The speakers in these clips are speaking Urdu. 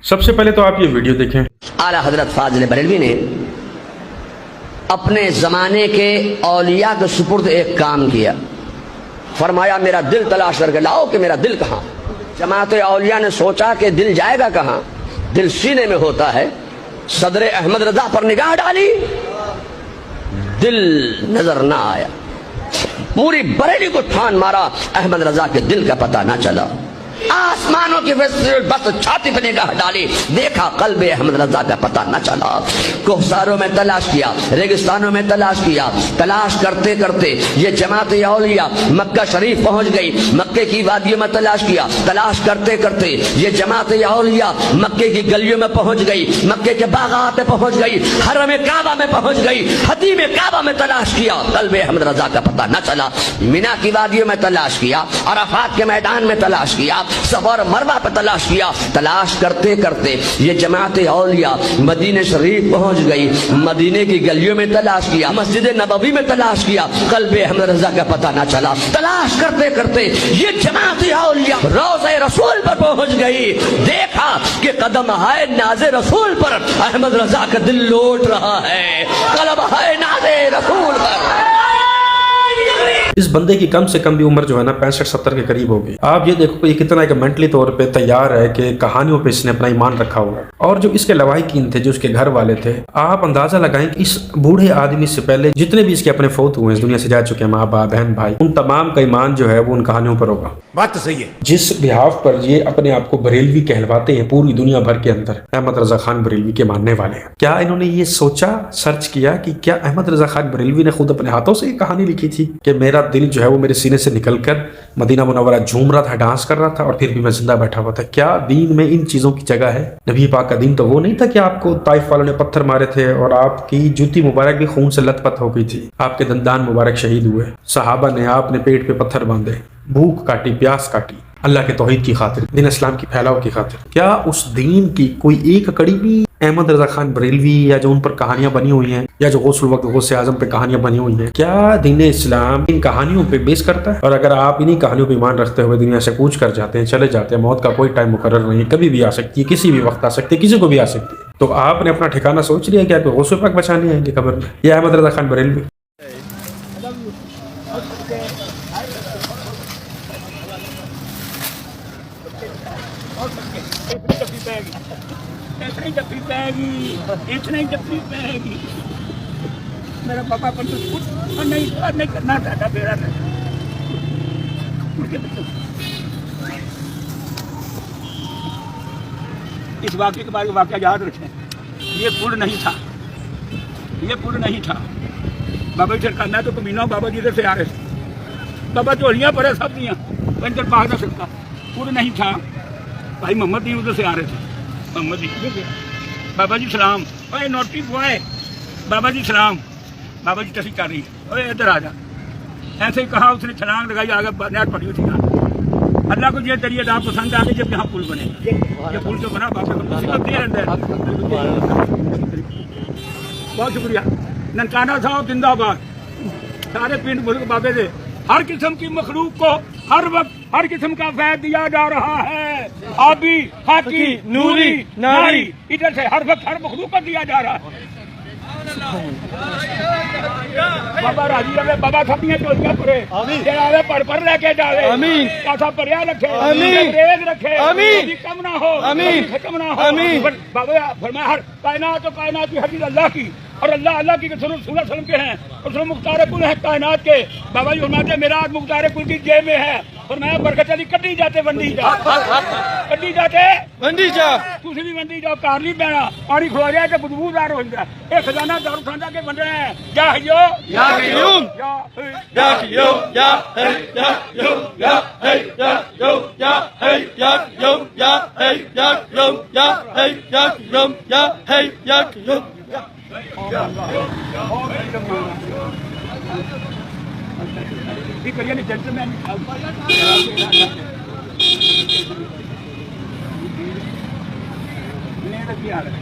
سب سے پہلے تو آپ یہ ویڈیو دیکھیں۔ اعلیٰ حضرت فاضل بریلوی نے اپنے زمانے کے اولیاء کے سپرد ایک کام کیا، فرمایا میرا دل تلاش کر کے لاؤ کہ میرا دل کہاں۔ جماعت اولیاء نے سوچا کہ دل جائے گا کہاں، دل سینے میں ہوتا ہے۔ صدر احمد رضا پر نگاہ ڈالی، دل نظر نہ آیا۔ پوری بریلی کو ٹھان مارا، احمد رضا کے دل کا پتہ نہ چلا۔ آسمانوں کی بس چھاتی پہ نگاہ ڈالی، دیکھا قلب احمد رضا کا پتہ نہ چلا۔ کوہساروں میں تلاش کیا، ریگستانوں میں تلاش کیا، تلاش کرتے کرتے یہ جماعت اولیاء مکہ شریف پہنچ گئی۔ مکے کی وادیوں میں تلاش کیا، تلاش کرتے کرتے یہ جماعت اولیاء مکے کی گلیوں میں پہنچ گئی، مکے کے باغات میں پہنچ گئی، حرم کعبہ میں پہنچ گئی، حدیم کعبہ میں تلاش کیا، قلب احمد رضا کا پتہ نہ چلا۔ مینا کی وادیوں میں تلاش کیا، عرفات کے میدان میں تلاش کیا، صفا اور مروہ پہ تلاش کیا۔ تلاش کرتے کرتے یہ جماعت اولیاء مدینہ شریف پہنچ گئی، مدینے کی گلیوں میں تلاش کیا، مسجد نبوی میں تلاش کیا، قلب احمد رضا کا پتہ نہ چلا۔ تلاش کرتے کرتے یہ جماعت اولیاء روضہ رسول پر پہنچ گئی، دیکھا کہ قدم ہے ناز رسول پر احمد رضا کا دل لوٹ رہا ہے، قلب ہے ناز رسول پر۔ اس بندے کی کم سے کم بھی عمر جو ہے نا 65-70 کے قریب ہوگی۔ آپ یہ دیکھو یہ کتنا ایک مینٹلی طور پہ تیار ہے کہ کہانیوں پہ اس نے اپنا ایمان رکھا ہوا ہے۔ اور جو اس کے لواحقین تھے، جو اس کے گھر والے تھے، آپ اندازہ لگائیں کہ اس بوڑھے آدمی سے پہلے جتنے بھی اس کے اپنے فوت ہوئے ہیں، اس دنیا سے جا چکے ہیں، ماں باپ بہن بھائی، ان تمام کا ایمان جو ہے وہ ان کہانیوں پر ہوگا۔ بات تو صحیح ہے۔ جس بحاف پر یہ اپنے آپ کو بریلوی کہلواتے ہیں پوری دنیا بھر کے اندر، احمد رضا خان بریلوی کے ماننے والے ہیں۔ کیا انہوں نے یہ سوچا، سرچ کیا کہ کیا احمد رضا خان بریلوی نے خود اپنے ہاتھوں سے یہ کہانی لکھی تھی کہ میرا دل جو ہے وہ میرے سینے سے نکل کر مدینہ منورہ جھوم رہا تھا، ڈانس کر رہا تھا، اور پھر بھی میں زندہ بیٹھا ہوا تھا؟ کیا دین میں ان چیزوں کی جگہ ہے؟ نبی پاک کا دین تو وہ نہیں تھا کہ آپ کو طائف والوں نے پتھر مارے تھے اور آپ کی جوتی مبارک بھی خون سے لت پت ہو گئی تھی، آپ کے دندان مبارک شہید ہوئے، صحابہ نے آپ نے پیٹ پہ پتھر باندھے، بھوک کاٹی، پیاس کاٹی، اللہ کے توحید کی خاطر، دین اسلام کی پھیلاؤ کی خاطر۔ کیا اس دین کی کوئی ایک کڑی بھی احمد رضا خان بریلوی یا جو ان پر کہانیاں بنی ہوئی ہیں، یا جو غوث الوقت غوث اعظم پہ کہانیاں بنی ہوئی ہیں، کیا دین اسلام ان کہانیوں پہ بیس کرتا ہے؟ اور اگر آپ انہی کہانیوں پہ ایمان رکھتے ہوئے دنیا سے کوچ کر جاتے ہیں، چلے جاتے ہیں، موت کا کوئی ٹائم مقرر نہیں، کبھی بھی آ سکتی ہے، کسی بھی وقت آ سکتی ہے، کسی کو بھی آ سکتی ہے، تو آپ نے اپنا ٹھکانہ سوچ لیا کہ آپ کو غوث پاک بچانے آئیں گے قبر میں، یا احمد رضا خان بریلوی؟ میرا پاپا پر نہیں کرنا چاہتا میرا اس واقعے کے بارے میں واقعہ یاد رکھیں، یہ پل نہیں تھا، یہ پل نہیں تھا۔ بابا جی کرنا تو کمینہ بابا جی ادھر سے آ رہے تھے، بابا چولیاں پڑے سب دیا ادھر پا نہ سکتا، پل نہیں تھا۔ بھائی محمد جی ادھر سے آ رہے تھے، محمد جی بابا جی سلام، اوے نوٹی بوائے، بابا جی سلام، بابا جی تسی کر رہی، اوے ادھر آ جا، ایسے ہی کہا، اس نے چھلانگ لگائی، آگے نیٹ پڑی ہوئی تھی۔ اللہ کو یہ ذریعہ آپ پسند آ گئی جب یہاں پل بنے، یہ پل جو بنا بہت شکریہ۔ ننکانہ صاحب زندہ باد، سارے پنڈ ملک بابے سے ہر قسم کی مخلوق کو ہر وقت ہر قسم کا فیض دیا جا رہا ہے، آبی، خاکی، نوری، ناری، ادھر سے ہر وقت ہر مخلوق کو دیا جا رہا ہے۔ بابا راضی رہے، بابا سبیاں چولیاں پڑے، جڑاوے پڑھ پڑھ لے کے ڈالے، کاسا پریا رکھے، ریز رکھے، کم نہ ہو، کم نہ ہو۔ بابا فرمایا ہر کائنات و کائنات کی حدیث اللہ کی، اور اللہ اللہ کی رسول صلی اللہ علیہ وسلم کے ہیں، رسول مختار کل ہے کائنات کے۔ بابا جی فرماتے ہیں میرا ہاتھ مختار کل کی جیب میں ہے، فرمایا برکت علی کٹی جاتے ونڈی جا، کٹی جاتے ونڈی جا، تسی بھی ونڈی جاؤ، کار نہیں پینا، پانی کھلوا جائے تو بدبو دار ہو جائے۔ یہ خزانہ دارالخانہ کے بندے ہیں، یا حیو یا قیوم، یا قیوم یا حی یا قیوم یا حی یا قیوم یا حی یا قیوم یا حی یا قیوم یا حی یا قیوم یا حی یا قیوم۔ کریے نہیں جنٹل مین کیا حال ہے؟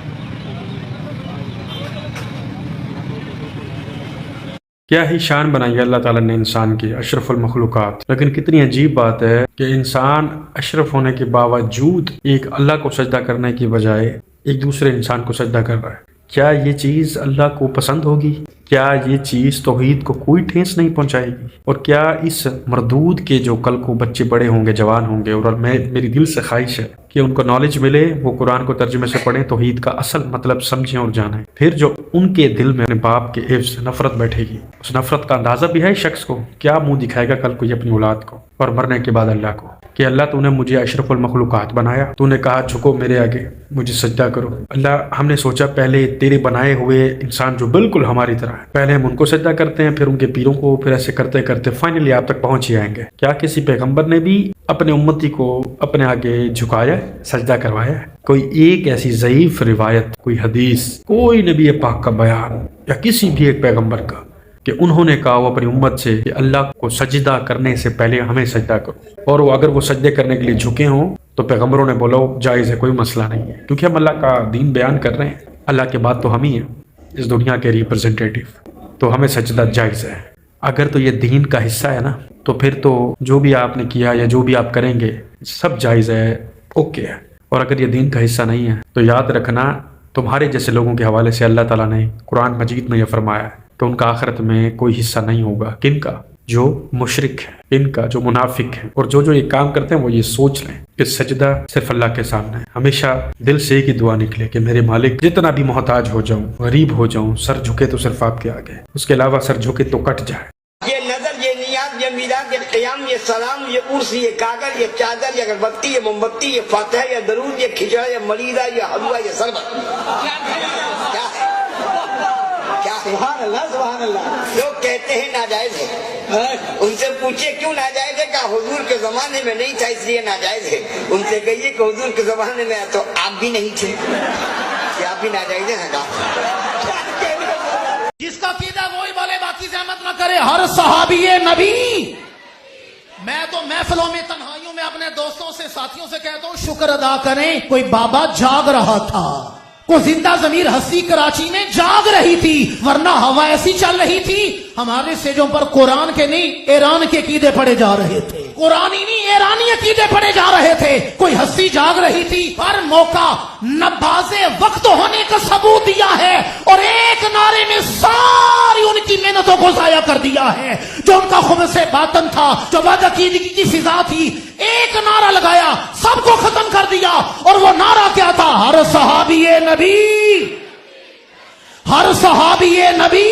کیا ہی شان بنائی ہے اللہ تعالیٰ نے انسان کی، اشرف المخلوقات، لیکن کتنی عجیب بات ہے کہ انسان اشرف ہونے کے باوجود ایک اللہ کو سجدہ کرنے کی بجائے ایک دوسرے انسان کو سجدہ کر رہا ہے۔ کیا یہ چیز اللہ کو پسند ہوگی؟ کیا یہ چیز توحید کو کوئی ٹھیس نہیں پہنچائے گی؟ اور کیا اس مردود کے جو کل کو بچے بڑے ہوں گے، جوان ہوں گے، اور میری دل سے خواہش ہے کہ ان کو نالج ملے، وہ قرآن کو ترجمے سے پڑھیں، توحید کا اصل مطلب سمجھیں اور جانیں، پھر جو ان کے دل میں اپنے باپ کے عفظ نفرت بیٹھے گی، اس نفرت کا اندازہ بھی ہے شخص کو، کیا منہ دکھائے گا کل کو یہ اپنی اولاد کو اور مرنے کے بعد اللہ کو کہ اللہ تو نے مجھے اشرف المخلوقات بنایا، تو نے کہا جھکو میرے آگے، مجھے سجدہ کرو۔ اللہ ہم نے سوچا پہلے تیرے بنائے ہوئے انسان جو بالکل ہماری طرح ہے، پہلے ہم ان کو سجدہ کرتے ہیں، پھر ان کے پیروں کو، پھر ایسے کرتے کرتے فائنلی آپ تک پہنچ ہی آئیں گے۔ کیا کسی پیغمبر نے بھی اپنے امتی کو اپنے آگے جھکایا، سجدہ کروایا؟ کوئی ایک ایسی ضعیف روایت، کوئی حدیث، کوئی نبی پاک کا بیان یا کسی بھی ایک پیغمبر کا کہ انہوں نے کہا وہ اپنی امت سے کہ اللہ کو سجدہ کرنے سے پہلے ہمیں سجدہ کرو، اور وہ اگر وہ سجدے کرنے کے لیے جھکے ہوں تو پیغمبروں نے بولا جائز ہے، کوئی مسئلہ نہیں ہے، کیونکہ ہم اللہ کا دین بیان کر رہے ہیں، اللہ کے بعد تو ہم ہی ہیں اس دنیا کے ریپرزنٹیٹیو، تو ہمیں سجدہ جائز ہے۔ اگر تو یہ دین کا حصہ ہے نا، تو پھر تو جو بھی آپ نے کیا یا جو بھی آپ کریں گے سب جائز ہے، اوکے ہے۔ اور اگر یہ دین کا حصہ نہیں ہے تو یاد رکھنا تمہارے جیسے لوگوں کے حوالے سے اللہ تعالیٰ نے قرآن مجید میں یہ فرمایا ہے کہ ان کا آخرت میں کوئی حصہ نہیں ہوگا۔ کن کا؟ جو مشرک ہے، ان کا جو منافق ہے، اور جو یہ کام کرتے ہیں وہ یہ سوچ لیں کہ سجدہ صرف اللہ کے سامنے ہے۔ ہمیشہ دل سے ایک ہی دعا نکلے کہ میرے مالک جتنا بھی محتاج ہو جاؤں، غریب ہو جاؤں، سر جھکے تو صرف آپ کے آگے، اس کے علاوہ سر جھکے تو کٹ جائے۔ یہ نظر، یہ نیاز، یہ میلاد، یہ قیام، یہ سلام، یہ عرس، یہ کاغذ، یہ چادر، یہ اگربتی، یہ موم بتی، یہ فاتحہ، یہ درود، یہ کھچڑا، یہ ملیدہ، یہ حلوہ، یہ شربت، کیا ہے؟ سبحان اللہ، سبحان اللہ۔ لوگ کہتے ہیں ناجائز ہے، ان سے پوچھئے کیوں ناجائز ہے؟ کہ حضور کے زمانے میں نہیں تھا اس لیے ناجائز ہے۔ ان سے کہیے کہ حضور کے زمانے میں تو آپ بھی نہیں تھے، کہ آپ بھی ناجائز ہیں؟ جس کا عقیدہ وہی بولے، باقی زحمت نہ کرے۔ ہر صحابی نبی، میں تو محفلوں میں، تنہائیوں میں اپنے دوستوں سے، ساتھیوں سے کہتا ہوں شکر ادا کریں کوئی بابا جاگ رہا تھا، کوئی زندہ ضمیر ہستی کراچی میں جاگ رہی تھی، ورنہ ہوا ایسی چل رہی تھی ہمارے سیجوں پر قرآن کے نہیں ایران کے عقیدے پڑے جا رہے تھے، قرآنی نہیں ایرانی عقیدے پڑے جا رہے تھے۔ کوئی ہستی جاگ رہی تھی، ہر موقع نباز وقت ہونے کا ثبوت دیا ہے، اور ایک نعرے میں ساری ان کی محنتوں کو ضائع کر دیا ہے۔ جو ان کا خبث باطن تھا، جو بد عقیدگی کی فضا تھی، ایک نعرہ لگایا، سب کو ختم کر دیا، اور وہ نعرہ کیا تھا؟ ہر صحابی نبی، ہر صحابی نبی۔